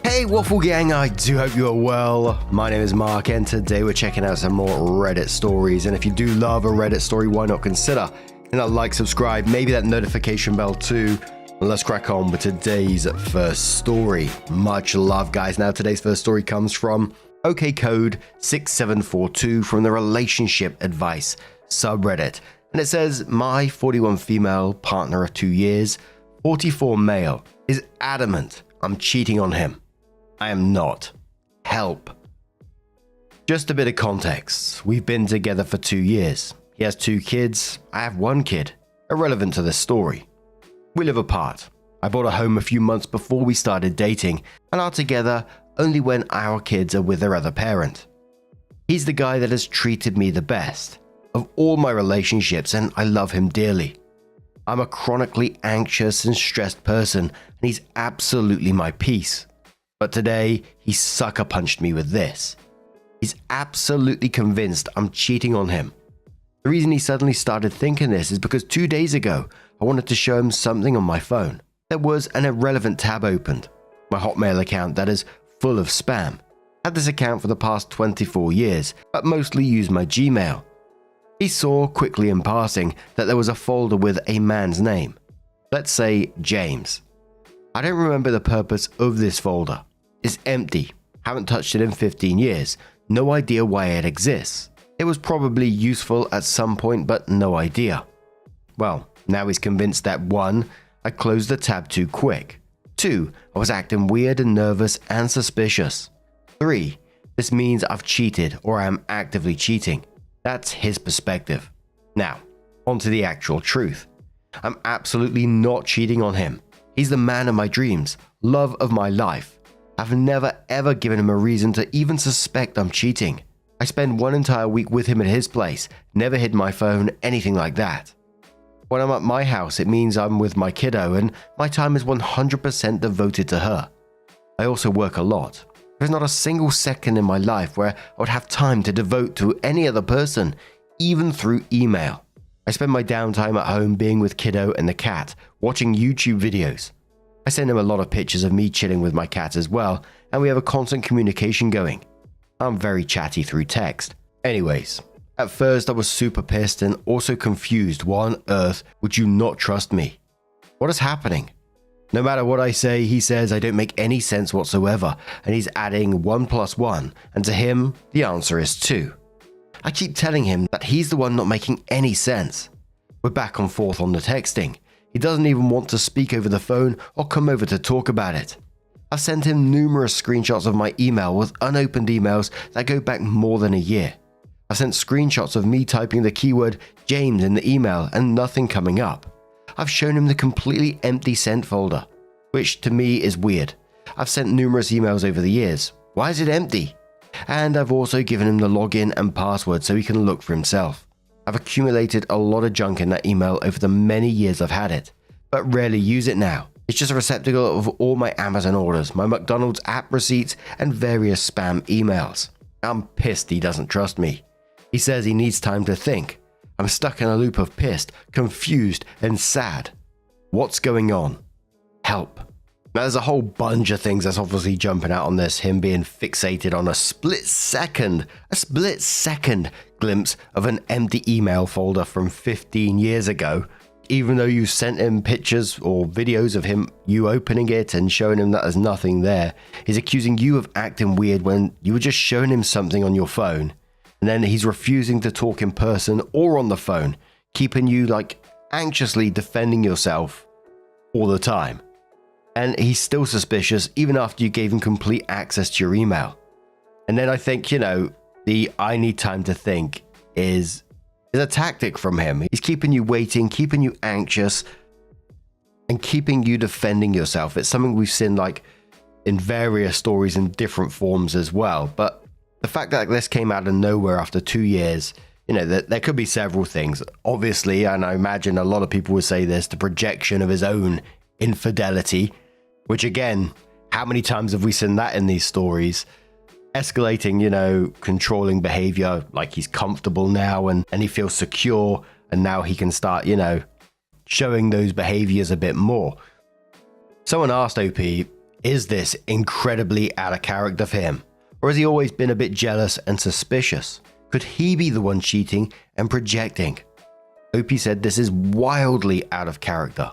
Hey Waffle Gang, I do hope you are well. My name is Mark and today we're checking out some more Reddit stories. And if you do love a Reddit story, why not consider hitting that like, subscribe, maybe that notification bell too. And let's crack on with today's first story. Much love, guys. Now today's first story comes from OKCode6742 from the Relationship Advice subreddit. And it says, my 41 female partner of 2 years, 44 male, is adamant I'm cheating on him. I am not. Help. Just a bit of context. We've been together for 2 years. He has 2 kids. I have 1 kid. Irrelevant to this story. We live apart. I bought a home a few months before we started dating and are together only when our kids are with their other parent. He's the guy that has treated me the best of all my relationships and I love him dearly. I'm a chronically anxious and stressed person and he's absolutely my peace. But today, he sucker punched me with this. He's absolutely convinced I'm cheating on him. The reason he suddenly started thinking this is because 2 days ago, I wanted to show him something on my phone. There was an irrelevant tab opened. My Hotmail account that is full of spam. Had this account for the past 24 years, but mostly used my Gmail. He saw quickly in passing that there was a folder with a man's name. Let's say James. I don't remember the purpose of this folder. It's empty. Haven't touched it in 15 years. No idea why it exists. It was probably useful at some point, but no idea. Well, now he's convinced that 1. I closed the tab too quick. 2. I was acting weird and nervous and suspicious. 3. This means I've cheated or I am actively cheating. That's his perspective. Now, on to the actual truth. I'm absolutely not cheating on him. He's the man of my dreams, love of my life. I've never ever given him a reason to even suspect I'm cheating. I spend 1 entire week with him at his place, never hid my phone, anything like that. When I'm at my house, it means I'm with my kiddo and my time is 100% devoted to her. I also work a lot. There's not a single second in my life where I would have time to devote to any other person, even through email. I spend my downtime at home being with kiddo and the cat, watching YouTube videos. I send him a lot of pictures of me chilling with my cat as well, and we have a constant communication going. I'm very chatty through text. Anyways, at first I was super pissed and also confused. Why on earth would you not trust me? What is happening? No matter what I say, he says I don't make any sense whatsoever, and he's adding 1 + 1, and to him, the answer is 2. I keep telling him that he's the one not making any sense. We're back and forth on the texting. He doesn't even want to speak over the phone or come over to talk about it. I've sent him numerous screenshots of my email with unopened emails that go back more than a year. I've sent screenshots of me typing the keyword James in the email and nothing coming up. I've shown him the completely empty sent folder, which to me is weird. I've sent numerous emails over the years. Why is it empty? And I've also given him the login and password so he can look for himself. I've accumulated a lot of junk in that email over the many years I've had it, but rarely use it now. It's just a receptacle of all my Amazon orders, my McDonald's app receipts, and various spam emails. I'm pissed he doesn't trust me. He says he needs time to think. I'm stuck in a loop of pissed, confused, and sad. What's going on? Help. Now there's a whole bunch of things that's obviously jumping out on this, him being fixated on a split second glimpse of an empty email folder from 15 years ago. Even though you sent him pictures or videos of you opening it and showing him that there's nothing there, he's accusing you of acting weird when you were just showing him something on your phone. And then he's refusing to talk in person or on the phone, keeping you anxiously defending yourself all the time. And he's still suspicious even after you gave him complete access to your email. And then I think, the I need time to think is a tactic from him. He's keeping you waiting, keeping you anxious, and keeping you defending yourself. It's something we've seen in various stories in different forms as well. But the fact that this came out of nowhere after 2 years, there could be several things. Obviously, and I imagine a lot of people would say this, the projection of his own infidelity, which again, how many times have we seen that in these stories? Escalating, controlling behavior, like he's comfortable now and he feels secure, and now he can start, showing those behaviors a bit more. Someone asked OP, Is this incredibly out of character for him? Or has he always been a bit jealous and suspicious? Could he be the one cheating and projecting? Opie said this is wildly out of character.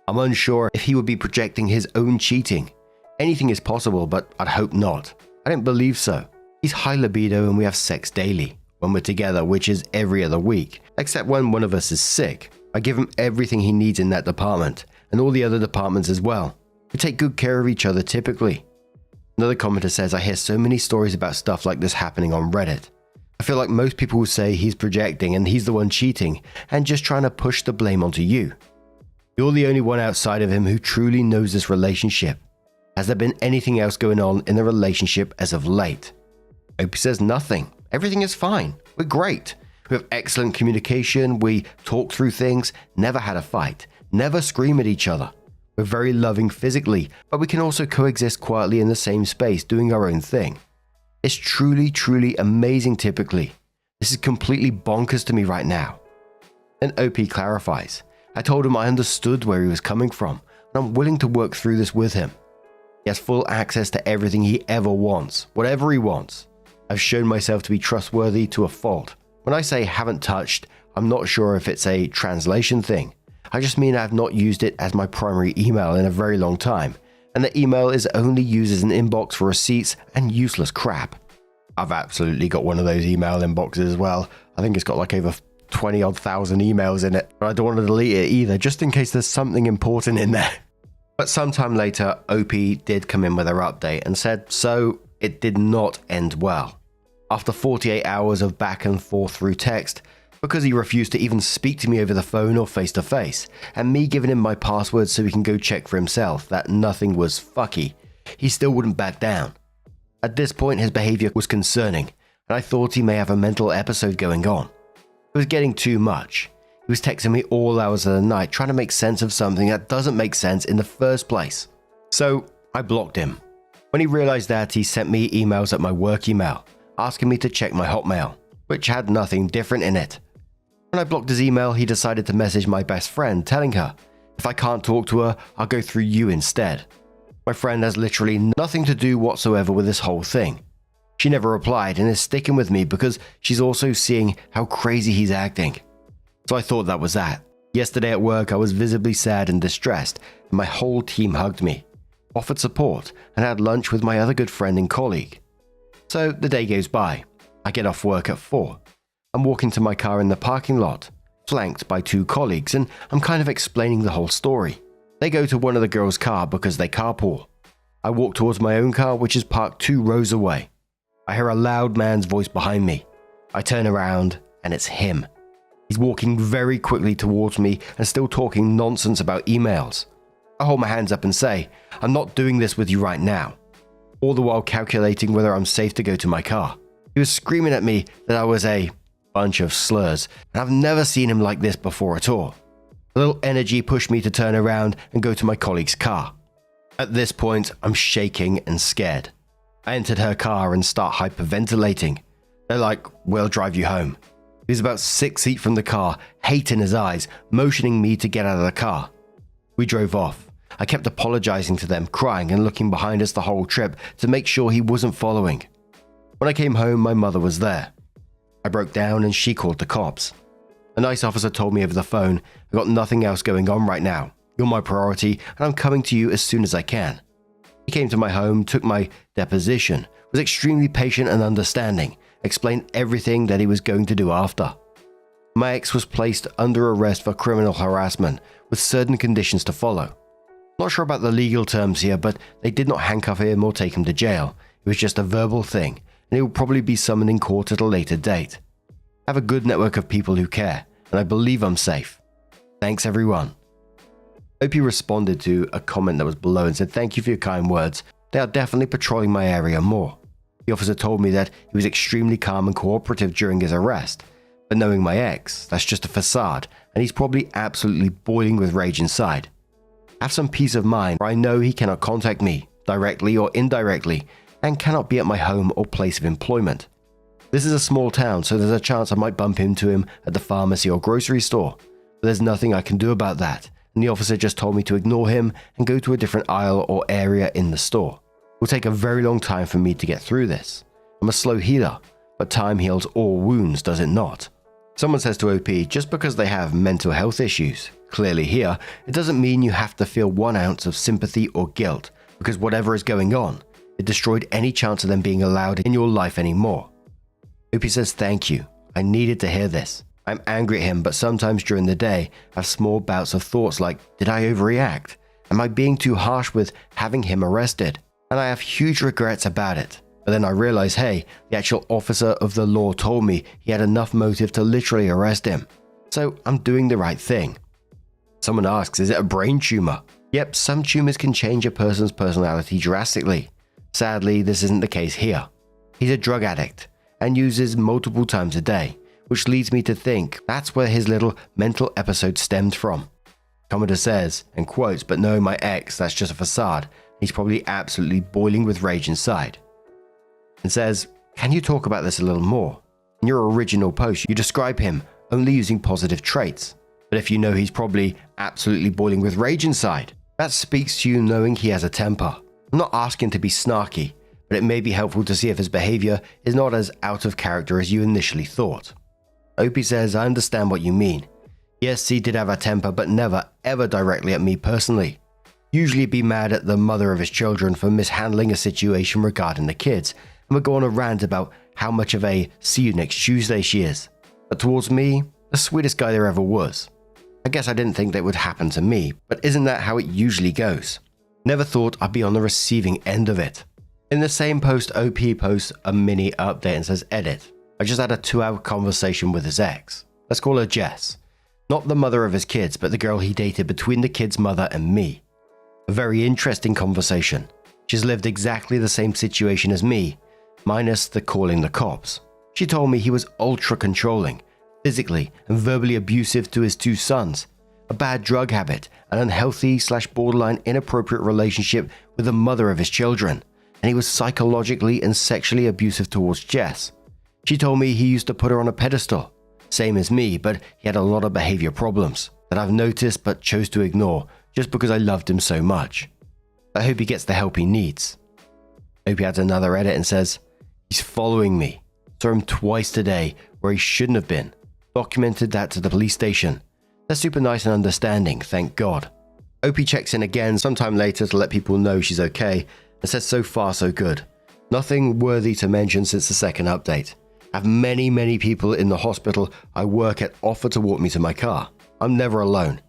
I'm unsure if he would be projecting his own cheating. Anything is possible, but I'd hope not. I don't believe so. He's high libido and we have sex daily. When we're together, which is every other week, except when one of us is sick. I give him everything he needs in that department, and all the other departments as well. We take good care of each other typically. Another commenter says, I hear so many stories about stuff like this happening on Reddit. I feel like most people will say he's projecting and he's the one cheating and just trying to push the blame onto you. You're the only one outside of him who truly knows this relationship. Has there been anything else going on in the relationship as of late? Opie says nothing. Everything is fine. We're great. We have excellent communication. We talk through things. Never had a fight. Never scream at each other. We're very loving physically, but we can also coexist quietly in the same space doing our own thing. It's truly, truly amazing typically. This is completely bonkers to me right now. Then OP clarifies. I told him I understood where he was coming from, and I'm willing to work through this with him. He has full access to everything he ever wants, whatever he wants. I've shown myself to be trustworthy to a fault. When I say haven't touched, I'm not sure if it's a translation thing. I just mean I've not used it as my primary email in a very long time, and the email is only used as an inbox for receipts and useless crap. I've absolutely got one of those email inboxes as well. I think it's got like over 20-odd thousand emails in it, but I don't want to delete it either, just in case there's something important in there. But sometime later, OP did come in with her update and said, so it did not end well. After 48 hours of back and forth through text, because he refused to even speak to me over the phone or face to face, and me giving him my password so he can go check for himself that nothing was fucky, he still wouldn't back down. At this point, his behavior was concerning, and I thought he may have a mental episode going on. It was getting too much. He was texting me all hours of the night trying to make sense of something that doesn't make sense in the first place. So I blocked him. When he realized that, he sent me emails at my work email, asking me to check my Hotmail, which had nothing different in it. When I blocked his email, he decided to message my best friend, telling her, if I can't talk to her, I'll go through you instead. My friend has literally nothing to do whatsoever with this whole thing. She never replied and is sticking with me because she's also seeing how crazy he's acting. So I thought that was that. Yesterday at work, I was visibly sad and distressed, and my whole team hugged me, offered support, and had lunch with my other good friend and colleague. So the day goes by. I get off work at 4. I'm walking to my car in the parking lot, flanked by 2 colleagues, and I'm kind of explaining the whole story. They go to one of the girls' car because they carpool. I walk towards my own car, which is parked 2 rows away. I hear a loud man's voice behind me. I turn around, and it's him. He's walking very quickly towards me and still talking nonsense about emails. I hold my hands up and say, I'm not doing this with you right now, all the while calculating whether I'm safe to go to my car. He was screaming at me that I was a bunch of slurs, and I've never seen him like this before at all. A little energy pushed me to turn around and go to my colleague's car. At this point, I'm shaking and scared. I entered her car and start hyperventilating. They're like, we'll drive you home. He was about 6 feet from the car, hate in his eyes, motioning me to get out of the car. We drove off. I kept apologizing to them, crying and looking behind us the whole trip to make sure he wasn't following. When I came home, my mother was there. I broke down and she called the cops. A nice officer told me over the phone, I've got nothing else going on right now. You're my priority and I'm coming to you as soon as I can. He came to my home, took my deposition, was extremely patient and understanding, explained everything that he was going to do after. My ex was placed under arrest for criminal harassment with certain conditions to follow. Not sure about the legal terms here, but they did not handcuff him or take him to jail. It was just a verbal thing, and he will probably be summoned in court at a later date. I have a good network of people who care, and I believe I'm safe. Thanks everyone. Opie responded to a comment that was below and said, thank you for your kind words. They are definitely patrolling my area more. The officer told me that he was extremely calm and cooperative during his arrest, but knowing my ex, that's just a facade, and he's probably absolutely boiling with rage inside. Have some peace of mind, for I know he cannot contact me, directly or indirectly, and cannot be at my home or place of employment. This is a small town, so there's a chance I might bump into him at the pharmacy or grocery store, but there's nothing I can do about that, and the officer just told me to ignore him and go to a different aisle or area in the store. It will take a very long time for me to get through this. I'm a slow healer, but time heals all wounds, does it not? Someone says to OP, just because they have mental health issues, clearly here, it doesn't mean you have to feel 1 ounce of sympathy or guilt, because whatever is going on, it destroyed any chance of them being allowed in your life anymore. OP says, thank you. I needed to hear this. I'm angry at him, but sometimes during the day, I have small bouts of thoughts like, did I overreact? Am I being too harsh with having him arrested? And I have huge regrets about it. But then I realize, hey, the actual officer of the law told me he had enough motive to literally arrest him. So I'm doing the right thing. Someone asks, is it a brain tumor? Yep, some tumors can change a person's personality drastically. Sadly, this isn't the case here. He's a drug addict and uses multiple times a day, which leads me to think that's where his little mental episode stemmed from. Commodore says, and quotes, but no, my ex, that's just a facade. He's probably absolutely boiling with rage inside. And says, can you talk about this a little more? In your original post, you describe him only using positive traits. But if you know he's probably absolutely boiling with rage inside, that speaks to you knowing he has a temper. I'm not asking to be snarky, but it may be helpful to see if his behavior is not as out of character as you initially thought. Opie says, I understand what you mean. Yes, he did have a temper, but never ever directly at me personally. Usually be mad at the mother of his children for mishandling a situation regarding the kids, and would go on a rant about how much of a see you next Tuesday she is. But towards me, the sweetest guy there ever was. I guess I didn't think that would happen to me, but isn't that how it usually goes? Never thought I'd be on the receiving end of it. In the same post, OP posts a mini update and says, edit. I just had a 2-hour conversation with his ex. Let's call her Jess. Not the mother of his kids, but the girl he dated between the kid's mother and me. A very interesting conversation. She's lived exactly the same situation as me, minus the calling the cops. She told me he was ultra controlling, physically and verbally abusive to his 2 sons, a bad drug habit, an unhealthy/borderline inappropriate relationship with the mother of his children, and he was psychologically and sexually abusive towards Jess. She told me he used to put her on a pedestal, same as me, but he had a lot of behavior problems that I've noticed but chose to ignore just because I loved him so much. I hope he gets the help he needs. Hope he adds another edit and says, he's following me. Saw him twice today where he shouldn't have been. Documented that to the police station. They're super nice and understanding, thank God. OP checks in again sometime later to let people know she's okay and says so far so good. Nothing worthy to mention since the second update. I have many people in the hospital I work at offer to walk me to my car. I'm never alone.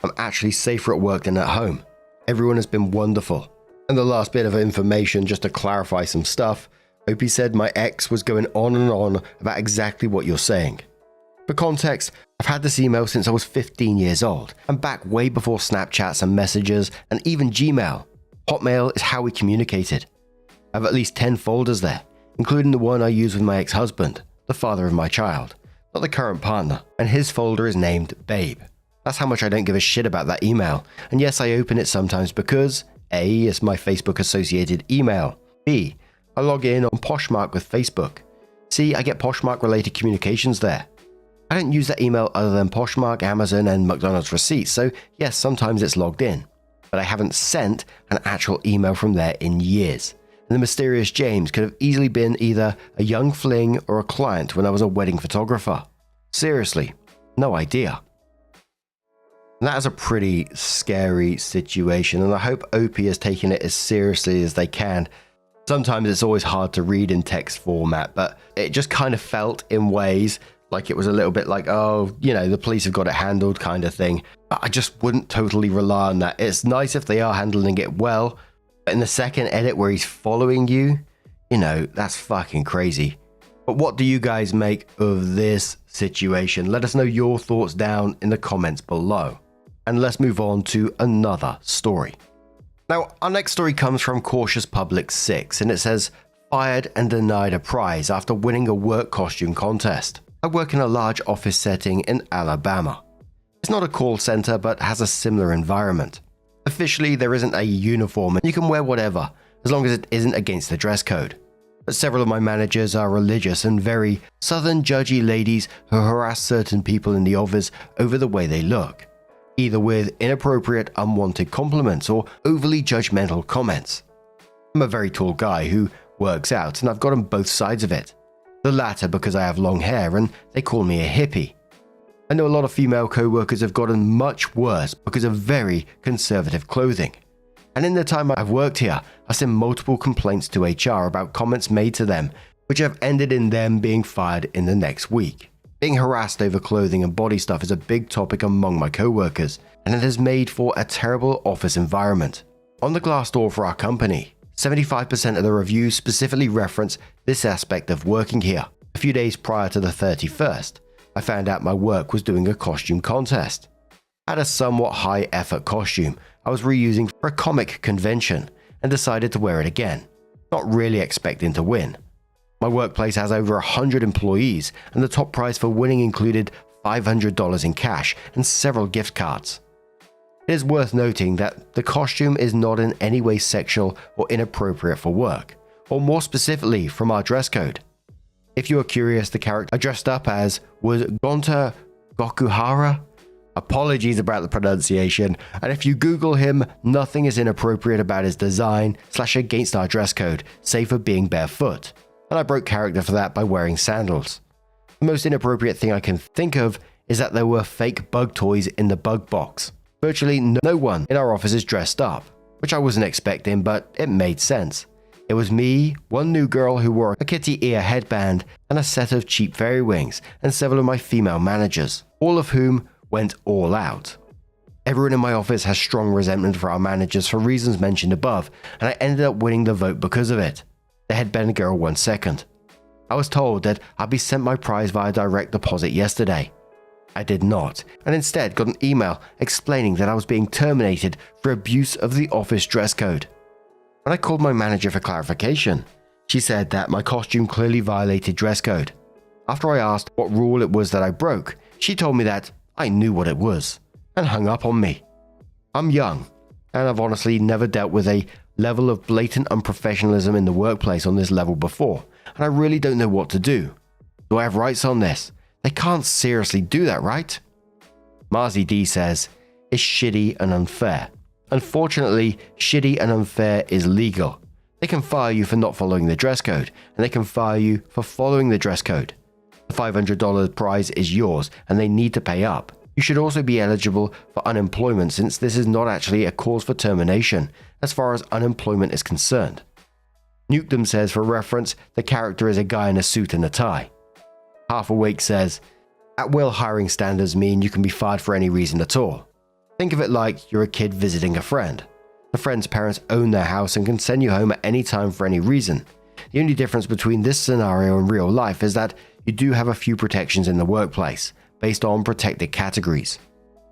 I'm actually safer at work than at home. Everyone has been wonderful. And the last bit of information just to clarify some stuff, Opie said my ex was going on and on about exactly what you're saying. For context, I've had this email since I was 15 years old, and back way before Snapchats and Messages and even Gmail. Hotmail is how we communicated. I have at least 10 folders there, including the one I use with my ex-husband, the father of my child, not the current partner, and his folder is named Babe. That's how much I don't give a shit about that email, and yes, I open it sometimes because A, it's my Facebook associated email, B, I log in on Poshmark with Facebook, C, I get Poshmark related communications there. I don't use that email other than Poshmark, Amazon, and McDonald's receipts, so yes, sometimes it's logged in, but I haven't sent an actual email from there in years. And the mysterious James could have easily been either a young fling or a client when I was a wedding photographer. Seriously, no idea. And that is a pretty scary situation, and I hope OP has taken it as seriously as they can. Sometimes it's always hard to read in text format, but it just kind of felt in ways like it was a little bit like, oh, you know, the police have got it handled kind of thing. But I just wouldn't totally rely on that. It's nice if they are handling it well, but in the second edit where he's following you, you know, that's fucking crazy. But what do you guys make of this situation? Let us know your thoughts down in the comments below. And let's move on to another story. Now, our next story comes from Cautious Public 6, and it says, fired and denied a prize after winning a work costume contest. I work in a large office setting in Alabama. It's not a call center, but has a similar environment. Officially, there isn't a uniform, and you can wear whatever, as long as it isn't against the dress code. But several of my managers are religious and very southern judgy ladies who harass certain people in the office over the way they look. either with inappropriate, unwanted compliments or overly judgmental comments. I'm a very tall guy who works out, and I've gotten both sides of it. The latter because I have long hair and they call me a hippie. I know a lot of female co-workers have gotten much worse because of very conservative clothing. And in the time I've worked here, I've seen multiple complaints to HR about comments made to them, which have ended in them being fired in the next week. Being harassed over clothing and body stuff is a big topic among my co-workers, and it has made for a terrible office environment. On the Glassdoor for our company, 75% of the reviews specifically reference this aspect of working here. A few days prior to the 31st, I found out my work was doing a costume contest. I had a somewhat high-effort costume I was reusing for a comic convention and decided to wear it again, not really expecting to win. My workplace has over 100 employees, and the top prize for winning included $500 in cash and several gift cards. It is worth noting that the costume is not in any way sexual or inappropriate for work, or more specifically from our dress code. If you are curious, the character I dressed up as was Gonta Gokuhara. Apologies about the pronunciation, and if you Google him, nothing is inappropriate about his design / against our dress code, save for being barefoot, and I broke character for that by wearing sandals. The most inappropriate thing I can think of is that there were fake bug toys in the bug box. Virtually no one in our office is dressed up, which I wasn't expecting, but it made sense. It was me, one new girl who wore a kitty ear headband, and a set of cheap fairy wings, and several of my female managers, all of whom went all out. Everyone in my office has strong resentment for our managers for reasons mentioned above, and I ended up winning the vote because of it. The headband girl won second. I was told that I'd be sent my prize via direct deposit yesterday. I did not, and instead got an email explaining that I was being terminated for abuse of the office dress code. When I called my manager for clarification, she said that my costume clearly violated dress code. After I asked what rule it was that I broke, she told me that I knew what it was, and hung up on me. I'm young, and I've honestly never dealt with a level of blatant unprofessionalism in the workplace on this level before, and I really don't know what to do. Do I have rights on this? They can't seriously do that, right? Marzi D says, it's shitty and unfair. Unfortunately, shitty and unfair is legal. They can fire you for not following the dress code, and they can fire you for following the dress code. The $500 prize is yours, and they need to pay up. You should also be eligible for unemployment since this is not actually a cause for termination as far as unemployment is concerned. Nukedom says, for reference, the character is a guy in a suit and a tie. Half Awake says, at-will hiring standards mean you can be fired for any reason at all. Think of it like you're a kid visiting a friend. The friend's parents own their house and can send you home at any time for any reason. The only difference between this scenario and real life is that you do have a few protections in the workplace, based on protected categories.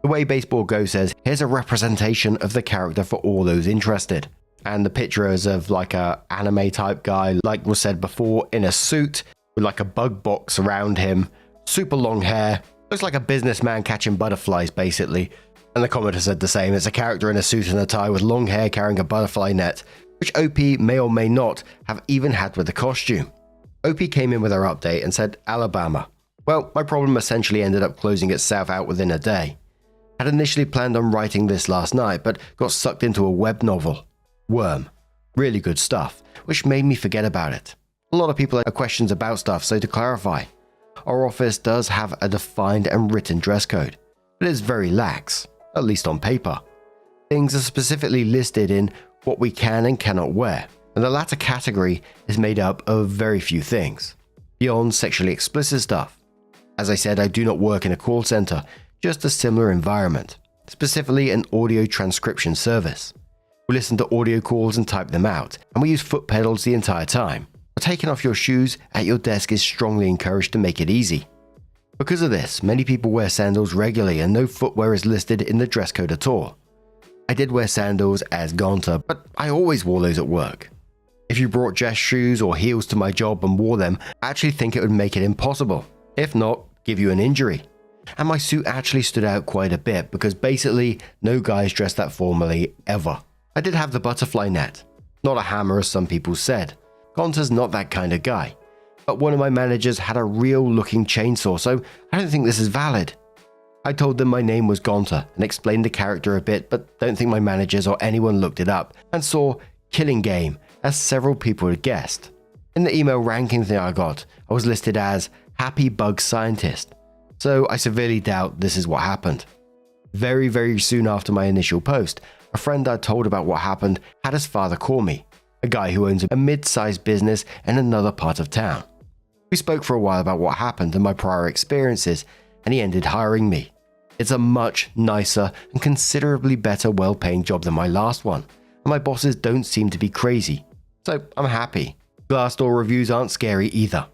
The Way Baseball Go says, here's a representation of the character for all those interested. And the picture is of like a anime type guy, like was said before, in a suit, with like a bug box around him, super long hair, looks like a businessman catching butterflies basically. And the commenter said the same, it's a character in a suit and a tie with long hair carrying a butterfly net, which OP may or may not have even had with the costume. OP came in with our update and said Alabama. Well, my problem essentially ended up closing itself out within a day. I had initially planned on writing this last night, but got sucked into a web novel. Worm. Really good stuff, which made me forget about it. A lot of people have questions about stuff, so to clarify, our office does have a defined and written dress code, but it is very lax, at least on paper. Things are specifically listed in what we can and cannot wear, and the latter category is made up of very few things, beyond sexually explicit stuff. As I said, I do not work in a call center, just a similar environment, specifically an audio transcription service. We listen to audio calls and type them out, and we use foot pedals the entire time. But taking off your shoes at your desk is strongly encouraged to make it easy. Because of this, many people wear sandals regularly and no footwear is listed in the dress code at all. I did wear sandals as Gonta, but I always wore those at work. If you brought dress shoes or heels to my job and wore them, I actually think it would make it impossible. If not, give you an injury. And my suit actually stood out quite a bit because basically no guys dressed that formally ever. I did have the butterfly net, not a hammer as some people said. Gonta's not that kind of guy, but one of my managers had a real looking chainsaw, so I don't think this is valid. I told them my name was Gonta and explained the character a bit, but don't think my managers or anyone looked it up and saw Killing Game as several people had guessed. In the email ranking thing I got, I was listed as Happy Bug Scientist, so I severely doubt this is what happened. Very soon after my initial post, a friend I told about what happened had his father call me, a guy who owns a mid-sized business in another part of town. We spoke for a while about what happened and my prior experiences, and he ended hiring me. It's a much nicer and considerably better well-paying job than my last one, and my bosses don't seem to be crazy, so I'm happy. Glassdoor reviews aren't scary either.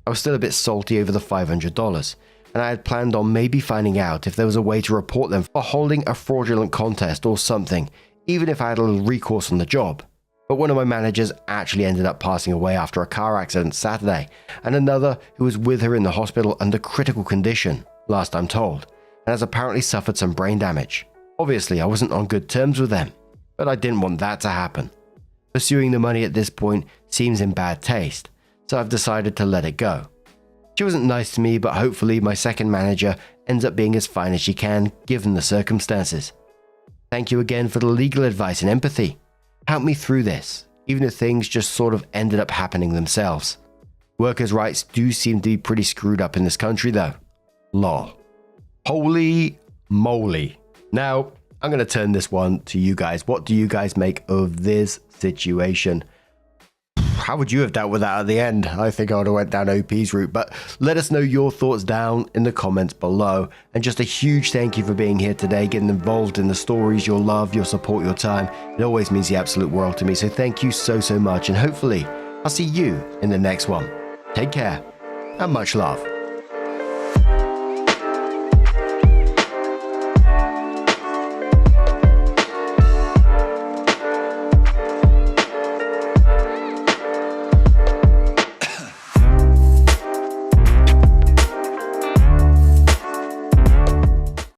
I was still a bit salty over the $500, and I had planned on maybe finding out if there was a way to report them for holding a fraudulent contest or something, even if I had a little recourse on the job. But one of my managers actually ended up passing away after a car accident Saturday, and another who was with her in the hospital under critical condition, last I'm told, and has apparently suffered some brain damage. Obviously, I wasn't on good terms with them, but I didn't want that to happen. Pursuing the money at this point seems in bad taste, so I've decided to let it go. She wasn't nice to me, but hopefully my second manager ends up being as fine as she can, given the circumstances. Thank you again for the legal advice and empathy. Help me through this, even if things just sort of ended up happening themselves. Workers' rights do seem to be pretty screwed up in this country though. Lol. Holy moly. Now, I'm going to turn this one to you guys. What do you guys make of this situation? How would you have dealt with that at the end? I think I would have went down OP's route, but let us know your thoughts down in the comments below. And just a huge thank you for being here today, getting involved in the stories, your love, your support, your time. It always means the absolute world to me. So thank you so much. And hopefully I'll see you in the next one. Take care and much love.